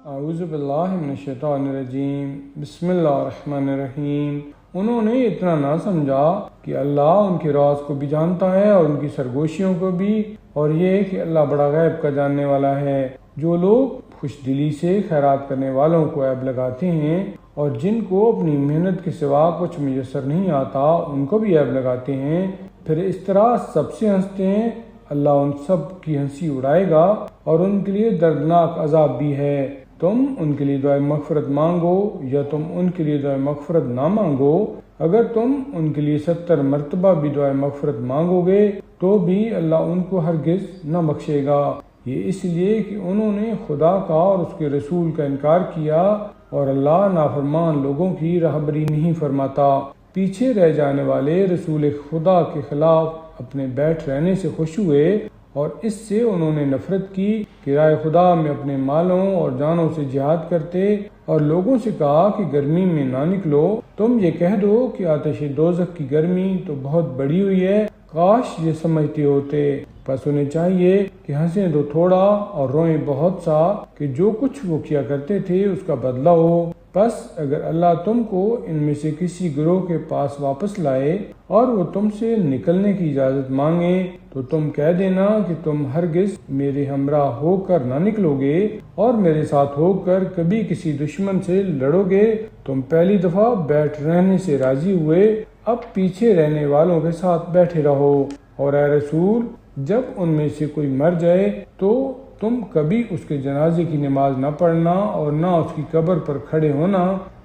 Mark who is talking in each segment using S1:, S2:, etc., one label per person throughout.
S1: اعوذ باللہ من الشیطان الرجیم بسم اللہ الرحمن الرحیم۔ انہوں نے اتنا نہ سمجھا کہ اللہ ان کے راز کو بھی جانتا ہے اور ان کی سرگوشیوں کو بھی، اور یہ کہ اللہ بڑا غیب کا جاننے والا ہے۔ جو لوگ خوش دلی سے خیرات کرنے والوں کو عیب لگاتے ہیں اور جن کو اپنی محنت کے سوا کچھ میسر نہیں آتا ان کو بھی عیب لگاتے ہیں، پھر اس طرح سب سے ہنستے ہیں، اللہ ان سب کی ہنسی اڑائے گا اور ان کے لیے دردناک عذاب بھی ہے۔ تم ان کے لیے دعائے مغفرت مانگو یا تم ان کے لیے دعائے مغفرت نہ مانگو، اگر تم ان کے لیے 70 مرتبہ بھی دعائے مغفرت مانگو گے تو بھی اللہ ان کو ہرگز نہ بخشے گا۔ یہ اس لیے کہ انہوں نے خدا کا اور اس کے رسول کا انکار کیا، اور اللہ نافرمان لوگوں کی رہبری نہیں فرماتا۔ پیچھے رہ جانے والے رسول خدا کے خلاف اپنے بیٹھ رہنے سے خوش ہوئے اور اس سے انہوں نے نفرت کی کہ راہ خدا میں اپنے مالوں اور جانوں سے جہاد کرتے، اور لوگوں سے کہا کہ گرمی میں نہ نکلو، تم یہ کہہ دو کہ آتش دوزخ کی گرمی تو بہت بڑی ہوئی ہے، کاش یہ سمجھتے ہوتے۔ بس انہیں چاہیے کہ ہنسیں تو تھوڑا اور روئیں بہت سا، کہ جو کچھ وہ کیا کرتے تھے اس کا بدلہ ہو۔ بس اگر اللہ تم کو ان میں سے کسی گروہ کے پاس واپس لائے اور وہ تم سے نکلنے کی اجازت مانگے تو تم کہہ دینا کہ تم ہرگز میرے ہمراہ ہو کر نہ نکلو گے اور میرے ساتھ ہو کر کبھی کسی دشمن سے لڑو گے۔ تم پہلی دفعہ بیٹھ رہنے سے راضی ہوئے، اب پیچھے رہنے والوں کے ساتھ بیٹھے رہو، اور اے رسول جب ان میں سے کوئی مر جائے تو تم کبھی اس کے جنازے کی نماز نہ پڑھنا اور نہ اس کی قبر پر کھڑے ہونا،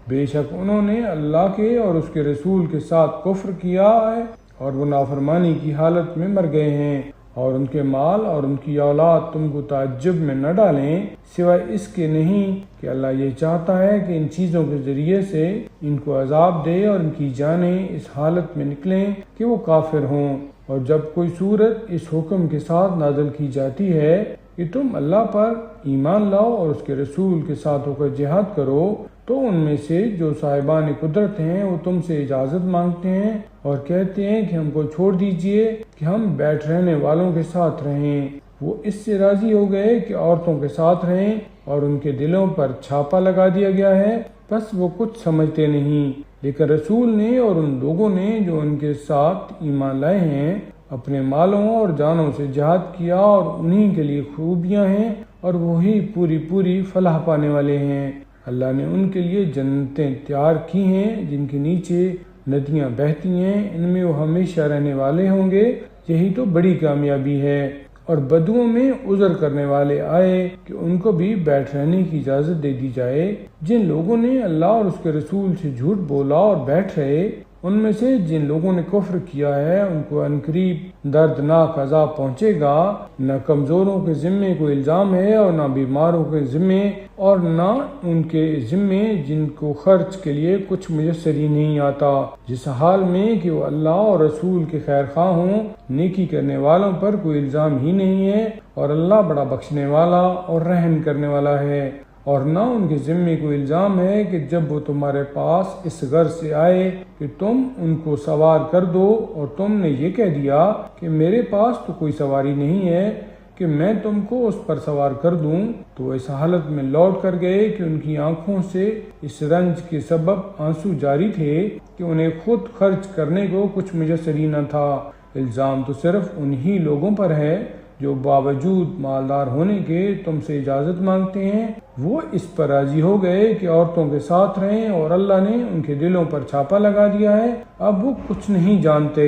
S1: بے شک انہوں نے اللہ کے اور اس کے رسول کے ساتھ کفر کیا ہے اور وہ نافرمانی کی حالت میں مر گئے ہیں، اور ان کے مال اور ان کی اولاد تم کو تعجب میں نہ ڈالیں، سوائے اس کے نہیں کہ اللہ یہ چاہتا ہے کہ ان چیزوں کے ذریعے سے ان کو عذاب دے اور ان کی جانیں اس حالت میں نکلیں کہ وہ کافر ہوں۔ اور جب کوئی صورت اس حکم کے ساتھ نازل کی جاتی ہے کہ تم اللہ پر ایمان لاؤ اور اس کے رسول کے ساتھ ہو کر جہاد کرو، تو ان میں سے جو صاحبان قدرت ہیں وہ تم سے اجازت مانگتے ہیں اور کہتے ہیں کہ ہم کو چھوڑ دیجئے کہ ہم بیٹھ رہنے والوں کے ساتھ رہیں۔ وہ اس سے راضی ہو گئے کہ عورتوں کے ساتھ رہیں اور ان کے دلوں پر چھاپا لگا دیا گیا ہے، بس وہ کچھ سمجھتے نہیں۔ لیکن رسول نے اور ان لوگوں نے جو ان کے ساتھ ایمان لائے ہیں اپنے مالوں اور جانوں سے جہاد کیا، اور انہی کے لیے خوبیاں ہیں اور وہی پوری فلاح پانے والے ہیں۔ اللہ نے ان کے لیے جنتیں تیار کی ہیں جن کے نیچے ندیاں بہتی ہیں، ان میں وہ ہمیشہ رہنے والے ہوں گے، یہی تو بڑی کامیابی ہے۔ اور بدوؤں میں عذر کرنے والے آئے کہ ان کو بھی بیٹھ رہنے کی اجازت دے دی جائے۔ جن لوگوں نے اللہ اور اس کے رسول سے جھوٹ بولا اور بیٹھ رہے، ان میں سے جن لوگوں نے کفر کیا ہے ان کو عنقریب دردناک عذاب پہنچے گا۔ نہ کمزوروں کے ذمے کوئی الزام ہے اور نہ بیماروں کے ذمے، اور نہ ان کے ذمے جن کو خرچ کے لیے کچھ میسر ہی نہیں آتا، جس حال میں کہ وہ اللہ اور رسول کے خیر خواہ ہوں۔ نیکی کرنے والوں پر کوئی الزام ہی نہیں ہے، اور اللہ بڑا بخشنے والا اور رحم کرنے والا ہے۔ اور نہ ان کے ذمے کوئی الزام ہے کہ جب وہ تمہارے پاس اس غرض سے آئے کہ تم ان کو سوار کر دو اور تم نے یہ کہہ دیا کہ میرے پاس تو کوئی سواری نہیں ہے کہ میں تم کو اس پر سوار کر دوں، تو اس حالت میں لوٹ کر گئے کہ ان کی آنکھوں سے اس رنج کے سبب آنسو جاری تھے کہ انہیں خود خرچ کرنے کو کچھ میسر ہی نہ تھا۔ الزام تو صرف انہی لوگوں پر ہے جو باوجود مالدار ہونے کے تم سے اجازت مانگتے ہیں۔ وہ اس پر راضی ہو گئے کہ عورتوں کے ساتھ رہیں، اور اللہ نے ان کے دلوں پر چھاپا لگا دیا ہے، اب وہ کچھ نہیں جانتے۔